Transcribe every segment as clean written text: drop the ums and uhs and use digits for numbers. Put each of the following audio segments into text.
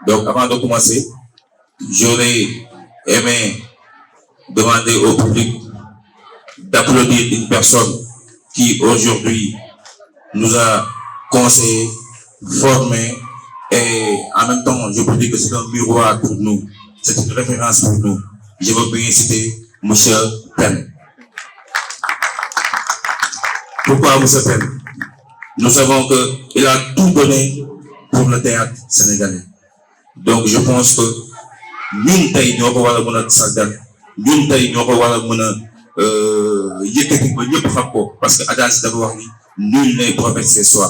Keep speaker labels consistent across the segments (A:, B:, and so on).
A: Donc, avant de commencer, j'aurais aimé demander au public d'applaudir une personne qui aujourd'hui nous a conseillé, formé et en même temps, je peux dire que c'est un miroir pour nous. C'est une référence pour nous. Je veux bien citer M. Pen. Pourquoi M. Pen? Nous savons qu'il a tout donné pour le théâtre sénégalais. Donc je pense que ñun tey ñoo ko war a mën a sargal ñun tey ñoo ko war a mën a yëkkati ba ñëpp xam ko parce que adage dafa wax ni nul n'est prophète chez soi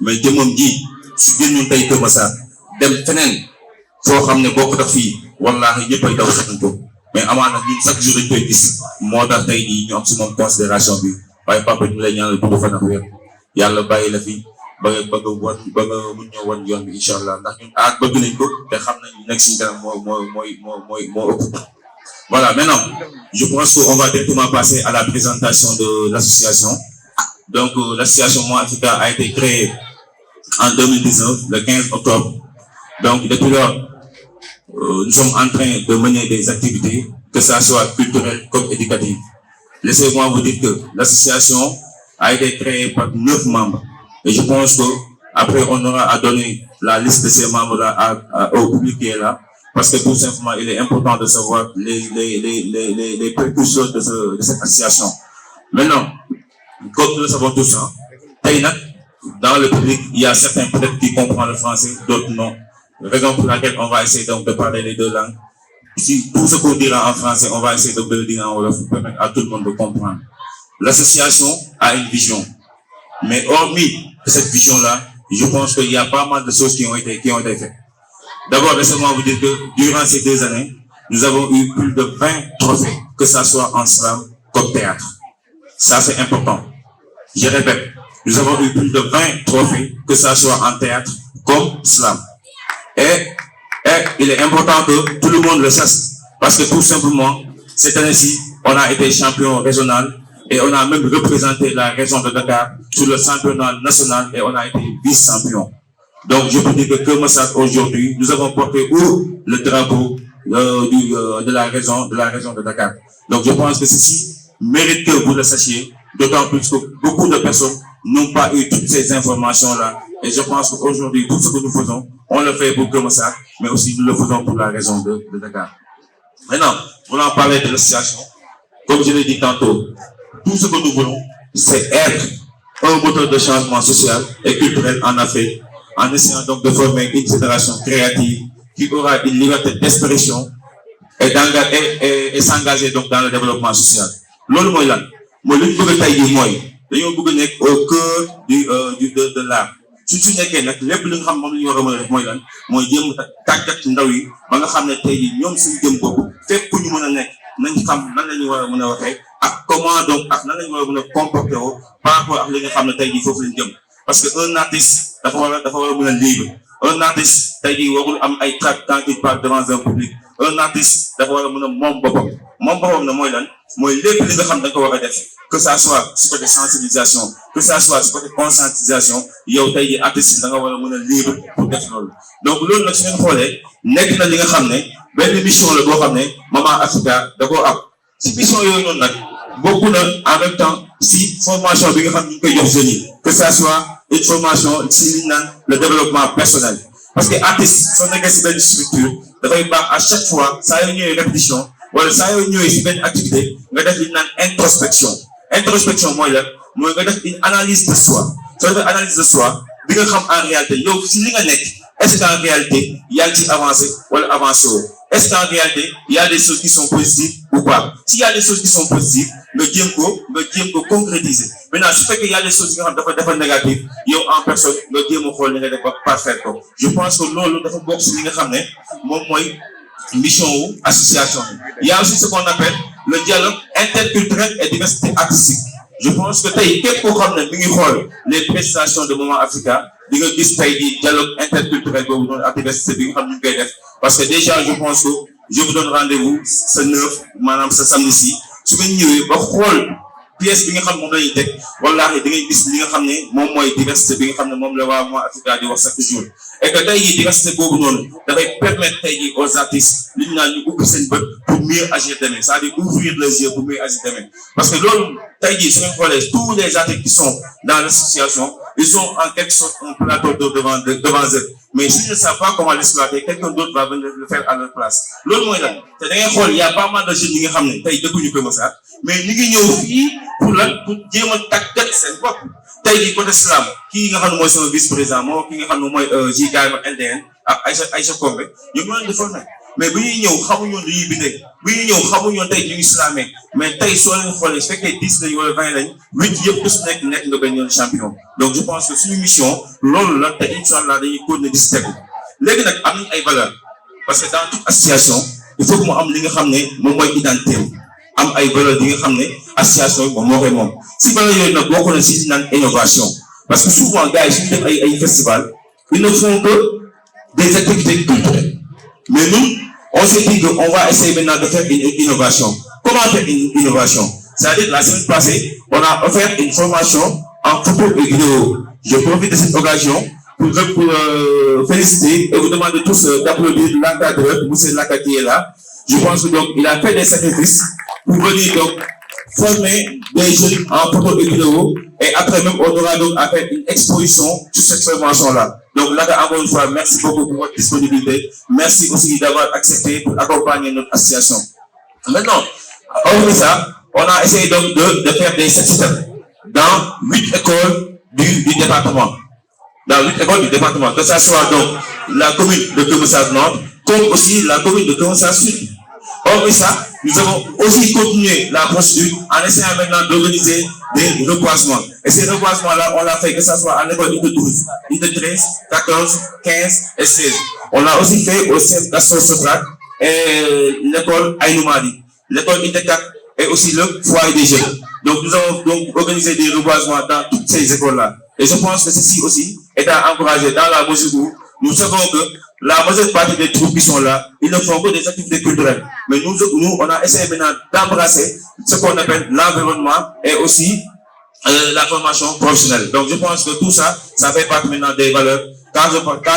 A: mais jëmmam ji su génnoon tey Kër Massar dem feneen foo xam ne bokk tax fii wallaahi ñëpp ay daw saxañ ko mais amaana ñun chaque jour dañ koy gis moo tax tey jii ñu am si moom considération bi waaye papa ñu lay ñaanal dund fan ak wér yàlla bàyyi la fi ba nga mun ñoo wan yoon bi incha allah ndax ñun bëgg nañ ko te xam nañ nekk suñu kanam moo ëpp. Voilà, maintenant je pense qu'on va directement passer à la présentation de l'association. Donc l'association Moi Africa a été créée en 2019 le 15 octobre. Donc depuis lors nous sommes en train de mener des activités que ça soit culturelles comme éducatives. Laissez-moi vous dire que l'association a été créée par 9 membres. Et je pense que après on aura à donner la liste de ces membres-là au public qui est là, parce que tout simplement il est important de savoir les précurseurs de cette association. Maintenant, comme nous le savons tous, dans le public, il y a certains peut-être qui comprennent le français, d'autres non. Raison pour laquelle on va essayer donc de parler les deux langues. Si tout ce qu'on dira en français, on va essayer de le dire en wolof pour permettre à tout le monde de comprendre. L'association a une vision. Mais hormis cette vision-là, je pense qu'il y a pas mal de choses qui ont été faites. D'abord, laissez-moi vous dire que durant ces 2 années, nous avons eu plus de 20 trophées, que ça soit en slam comme théâtre. Ça, c'est important. Je répète, nous avons eu plus de 20 trophées, que ça soit en théâtre comme slam. Et il est important que tout le monde le sache, parce que tout simplement, cette année-ci, on a été champion régional, et on a même représenté la région de Dakar sur le championnat national et on a été vice-champion. Donc je peux dire que Kër Massar aujourd'hui, nous avons porté haut le drapeau de la région de Dakar. Donc je pense que ceci mérite que vous le sachiez, d'autant plus que beaucoup de personnes n'ont pas eu toutes ces informations-là. Et je pense qu'aujourd'hui, tout ce que nous faisons, on le fait pour Kër Massar, mais aussi nous le faisons pour la région de Dakar. Maintenant, on en parlait de l'association. Comme je l'ai dit tantôt, tout ce que nous voulons, c'est être un moteur de changement social et culturel en Afrique, en essayant donc de former une fédération créative qui aura une liberté d'expression et s'engager donc dans le développement social. Loolu mooy lan mooy lu ñu bëgg a tey jii mooy dañoo bëgg a nekk au cœur de l'art. Su nekkee nag lépp li nga xam moom la ñu war a mën a def mooy lan mooy jéem a tàggat ndaw yi ba nga xam ne tey jii ñoom suñu jëm bopp fépp ku ñu mën a nekk nañ xam nan la ñu war a mën a waxee ak comment donc ak nan la ñu war a mën a comporter woo par rapport ak li nga xam ne tey jii foofu lañ jëm. Parce que un artiste dafa war a mën a libre. Un artiste tey jii warul am ay trac quand il parle devant un public. Un artiste dafa war a mën a moom boppam na mooy lan mooy lépp li nga xam da nga ko war a def, que ça soit su côté sensibilisation, que ça soit su côté conscientisation, yow tey jii artiste da nga war a mën a libre pour def loolu. Donc loolu nag su ngeen xoolee nekk na li nga xam ne benn mission la boo xam ne Maman Africa da koo am. Si mission yooyu noonu nag bokk na en même temps si formation bi nga xam ñu ngi koy jox jeunes yi, que ça soit une formation si li ñu naan le développement personnel. Parce que artiste soo nekkee si benn structure dafay baax à chaque fois saa yoo ñëwee répétition wala saa yoo ñëwee si benn activité nga def li ñu naan introspection mooy lan mooy nga def une analyse de soi. Soo defee analyse de soi bi nga xam en réalité yow si li nga nekk est-ce qu'en réalité yaa ngi ci avancé wala avancé woo. Est-ce qu'en réalité il y a des choses qui sont positives ou pas? S'il y a des choses qui sont positives nga jéem ko concrétiser. Maintenant su fekkee il y a des choses qui nga xam dafa négative yow en personne nga jéem a xool li nga def ba parfaire ko. Je pense que loolu dafa bokk si li nga xam ne moom mooy mission wu association bi. Il y a aussi ce qu'on appelle le dialogue interculturel et diversité artistique. Je pense que tey képp koo xam ne mi ngi xool les prestations de Maman Africa di nga gis tey di dialogue interculturel boobu noonu ak diversité bi nga xam ne ñu koy def. Parce que déjà je pense que je vous donne rendez-vous ce 9 maanaam ce samedi ci su ngeen ñëwee ba xool pièce bi nga xam moom la ñuy teg wallaahi da ngay gis li nga xam ne moom mooy diversité bi nga xam ne moom la waa Moi Africa di wax chaque jour et que tey jii diversité boobu noonu dafay permettre tey jii aux artistes li ñu naan ñu ubbi seen bët pour mieux agir demain c'est-à-dire ouvrir les yeux pour mieux agir demain parce que loolu tey jii su ngeen xoolee tous les artistes qui sont dans l'association ils ont en quelque sorte un plateau d'eau devant eux mais s'ils ne savent pas comment l'exploiter quelqu'un d'autre va venir le faire à leur place loolu mooy lan te da ngay xool y a pas mal de jeunes yi nga xam ne tey dëkkuñu Kër Massar mais ñu ngi ñëw fii pour lan pour jéem a tàggat seen bopp tey jii côté slam kii nga xam ne mooy sama vice président moo ki nga xam ne mooy JKM ak LDN ak Aïcha Kombe ñoom ñoo leen di formé mais bu ñuy ñëw xamuñu woon lu ñuy bindee bu ñuy ñëw xamuñu woon tey ñu ngi slamé mais tey soo leen xoolee su fekkee 10 lañ wala 20 lañ 8 yëpp su nekk nga benn yoon champion donc je pense que suñu mission loolu la te incha allah dañuy continuer di si tegu léegi nag am nañ ay valeurs parce que dans toute association il faut que mu am li nga xam ne moom mooy identité am ay valeurs yi nga xam ne association bi moom moo koy moom si valeurs yooyu nag bokk na si naan innovation parce que souvent gars yi suñu def ay festival ils ne font que des activités culturelles mais nous on s'est dit qu'on va essayer maintenant de faire une innovation. Comment faire une innovation? C'est-à-dire la semaine passée on a offert une formation en photo et vidéo. Je profite de cette occasion pour féliciter et vous demander tous d'applaudir l'encadreur, M. Laka qui est là. Je pense que donc il a fait des sacrifices pour venir donc former des jeunes en photo et vidéo et après même on aura donc à faire une exposition sur cette formation-là. Donc Laka, encore une fois, merci beaucoup pour votre disponibilité. Merci aussi d'avoir accepté pour accompagner notre association. Maintenant, hormis ça, on a essayé donc de faire des systèmes dans 8 écoles du département. Dans 8 écoles du département, que ce soit donc la commune de Kër Massar Nord, comme aussi la commune de Kër Massar Sud. Hormis ça, nous avons aussi continué la procédure en essayant maintenant d'organiser des reboisements. Et ces reboisements-là, on l'a fait que ce soit à l'école de 12, de 13, 14, 15 et 16. On l'a aussi fait au CEM Gaston Socrate et l'école Aïnoumadi, l'école ITECAC et aussi le foyer des jeunes. Donc nous avons donc organisé des reboisements dans toutes ces écoles-là. Et je pense que ceci aussi est à encourager dans la mesure où nous savons que la majeure partie des troupes qui sont là, ils ne font que des activités culturelles. Mais nous on a essayé maintenant d'embrasser ce qu'on appelle l'environnement et aussi la formation professionnelle. Donc je pense que tout ça, ça fait partie maintenant des valeurs. Quand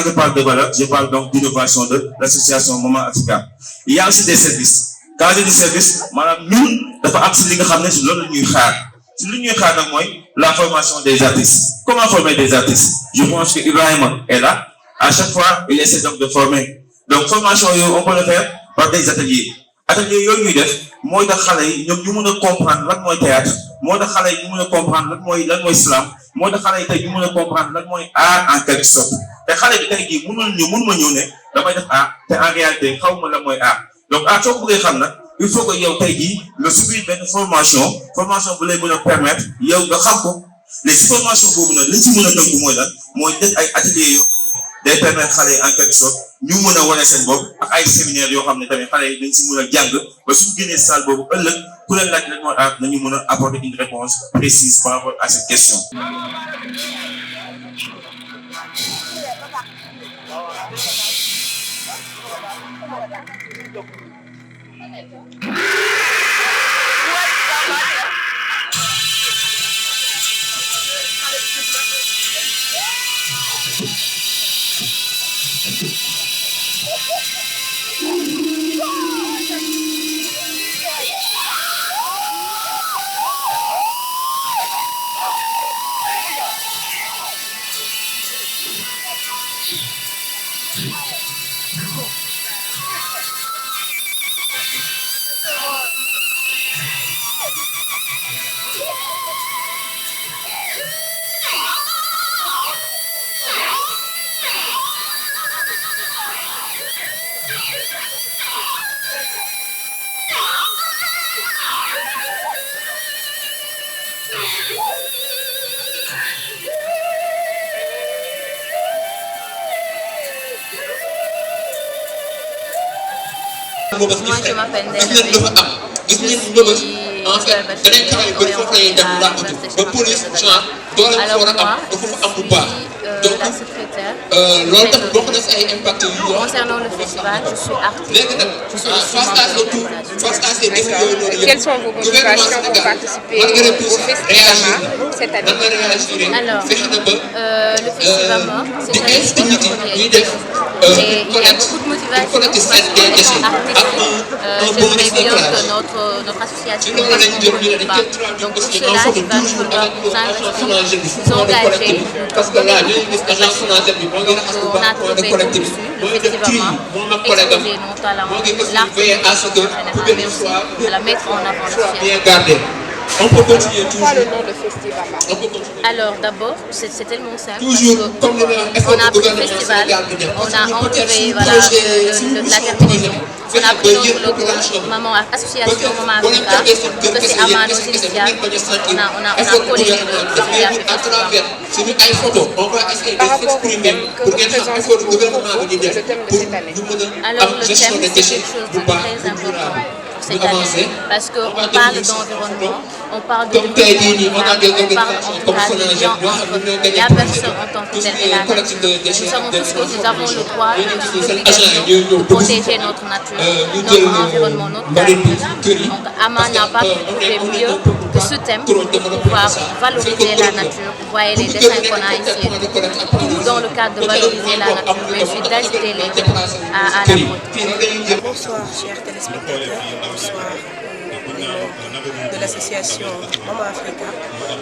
A: je parle de valeurs, je parle donc d'innovation de l'association Moi Africa. Il y a aussi des services. Quand je dis service, madame, nous, dafa am ci li nga xam ne ci loolu la ñuy xaar. Ci li ñuy xaar nag mooy la formation des artistes. Comment former des artistes? Je pense que Ibrahima est là. À chaque fois, il essaie donc de former. Donc formation yooyu on peut le faire par des ateliers. Ateliers yooyu ñuy def mooy tax xale yi ñoom ñu mën a comprendre lan mooy théâtre, moo tax xale yi ñu mën a comprendre lan mooy slam, moo tax xale yi tey ñu mën a comprendre lan mooy art en quelque sorte. te xale bi tey jii mënuma ñëw ne damay def art te en réalité xaw ma lan mooy art. Donc art soo ko bëggee xam nag il faut que yow tey jii nga subir benn formation bu lay mën a permettre yow nga xam ko les formations boobu nag liñ ci mën a tënk mooy lan mooy def ay ateliers yoo day permettre xale yi en quelque sorte ñu mën a wane seen bopp ak ay séminaires yoo xam ne tamit xale yi dañ si mën a jàng ba suñu génnee salle boobu ëllëg ku leen laaj lan mooy art nañu mën a apporter une réponse précise par rapport à cette question.
B: Moi je m'appelle Ndeye gis ngeen mbëbës en fait danañ taxaw ba foofu la ñuy def làmbatu ba police genre doole fa war a am dafa fa am bu baax la secrétaire.
C: loolu tamit bokk na si ay impact yu yoo
B: Concernant le festival, je suis artiste.
C: léegi nag
B: Je suis aussi
C: face à
B: membre
C: ce
B: de
C: tout
B: l'organisation.
C: face à ces défis yooyu noonu yëpp
D: Quelles sont vos motivations pour participer
C: malgré tout
D: au
C: ça
D: festival cette
C: nan
D: année?
C: nga réagir
B: Alors,
C: fexe na ba
B: le festival, c'est
C: di
B: un événement
C: inciter nit yi ñuy def
B: et il y a beaucoup de motivation parce que comme étant artiste, j'aimerais bien que notre association soit reconnue par. Donc pour cela, il va nous falloir nous investir, nous engager,
C: parce que là ñooñu gis
B: donc on a trouvé comme issue le festival, exposer nos talents, l'art
C: veiller à ce que
B: en général, mais aussi la mettre en avant
C: soit
B: la
C: bien
B: fierté.
C: gardé. On peut continuer
D: Pourquoi
C: toujours.
D: le nom de festival?
C: On peut continuer.
B: Alors d'abord, c'est tellement simple
C: Toujours
B: parce
C: comme le
B: que on a pris le festival, on a enlevé voilà, la terminaison, on a pris notre logo, association Maman Africa, que c'est Amano Initial, on a collé le
C: à travers suñu ay photos, on va essayer
D: Par
C: de
D: rapport au
C: s'exprimer
D: thème, que
C: pour ngeen xam
D: représente
C: effort
D: pour
C: gouvernement
D: vous
C: bi di
D: le
C: def
D: thème de
C: pour
D: cette année?
C: ñu mën a
B: Alors
C: am
B: le
C: gestion
B: thème,
C: des
B: c'est
C: déchets
B: quelque chose
C: bu
B: de
C: baax
B: très
C: bu
B: important
C: durable.
B: pour cette année parce qu'on parle d'environnement, on parle de
C: Comme tey jii nii on a des
B: développement, on parle
C: organisations
B: en tout
C: comme
B: cas du
C: Sonaged
B: lien
C: yoo xam ne ñoo
B: entre
C: gagné
B: la
C: projet
B: personne en tant que
C: tout ce
B: telle
C: qui
B: et la
C: est collecte de
B: nature.
C: déchets
B: Nous savons
C: de
B: tous que nous avons le droit et
C: seen agent yi ñooy ñëw
B: l'obligation de protéger notre nature,
C: ñu
B: notre
C: jël
B: environnement, notre
C: mbalit bi
B: planète.
C: kër yi
B: Donc Aman n'a pas pu trouver mieux que ce thème
C: trop
B: pour
C: développé
B: pouvoir
C: ça.
B: valoriser la nature. Vous voyez les dessins qu'on a ici, tout dans le cadre de valoriser la nature, mais aussi d'inciter les gens à la protéger.
E: Bonsoir chers téléspectateurs, bonsoir les membres de l'association Maman Africa.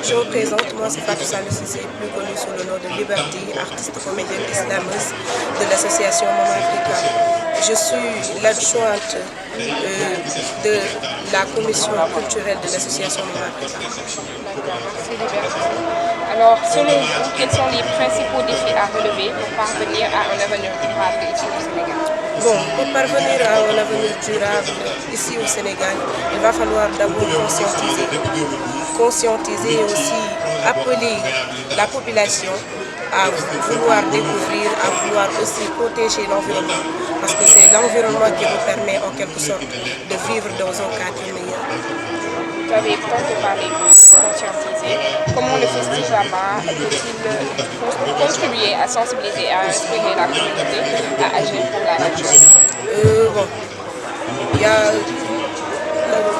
E: Je me présente, moi c'est Fatou Salou Cissé, plus connue sous le nom de Liberty, artiste comédienne islameuse de l'association Maman Africa. Je suis l'adjointe de la commission culturelle de l'association Maman Africa.
D: Merci Liberty. Alors, selon vous, quels sont les principaux défis à relever pour parvenir à un avenir durable ici au Sénégal?
E: Bon, pour parvenir à un avenir durable ici au Sénégal, il va falloir d'abord conscientiser et aussi appeler la population à vouloir découvrir, à vouloir aussi protéger l'environnement, parce que c'est l'environnement qui nous permet en quelque sorte de vivre dans un cadre meilleur.
D: Vous avez tantôt parlé de conscientiser. Comment le festival peut-il contribuer à sensibiliser et à inspirer la communauté à agir pour la nature?
E: Bon, il y a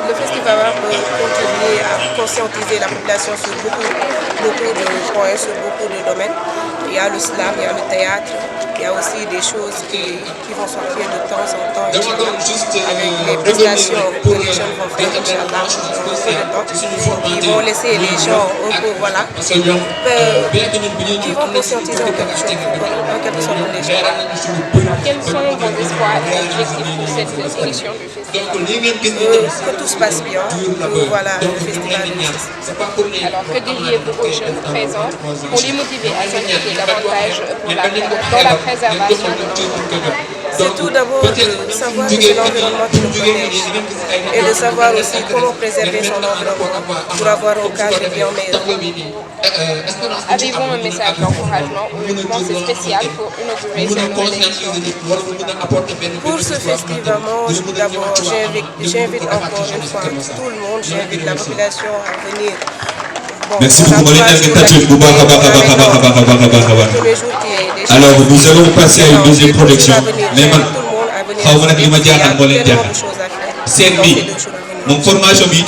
E: le festival peut contribuer à conscientiser la population sur beaucoup de points, sur beaucoup de domaines. Il y a le slam, il y a le théâtre, il y a aussi des choses qui vont sortir de temps en temps avec les prestations que les jeunes vont faire, Inch'Allah, qui vont laisser les gens un peu, voilà, qui vont conscientiser en quelque sorte les gens.
D: Quels sont vos espoirs et objectifs pour cette édition du festival?
E: Que tout se passe bien, que voilà, le festival réussisse.
D: Alors, que diriez-vous aux jeunes présents pour les motiver à s'impliquer davantage dans la préservation de l'environnement?
E: C'est tout d'abord de savoir que c'est l'environnement qui nous protège et de savoir aussi comment préserver son environnement pour avoir un cadre bien meilleur.
D: Avez-vous un message d'encouragement ou une pensée spéciale pour inaugurer cette nouvelle édition?
E: Pour ce festival, d'abord, j'invite encore une fois tout le monde, j'invite la population à venir. Bon,
F: merci beaucoup. Alors nous allons passer à une deuxième production. Mais man, xaw ma nag li ma jaaxal moo leen jaaxal. Scène bi moom formation bi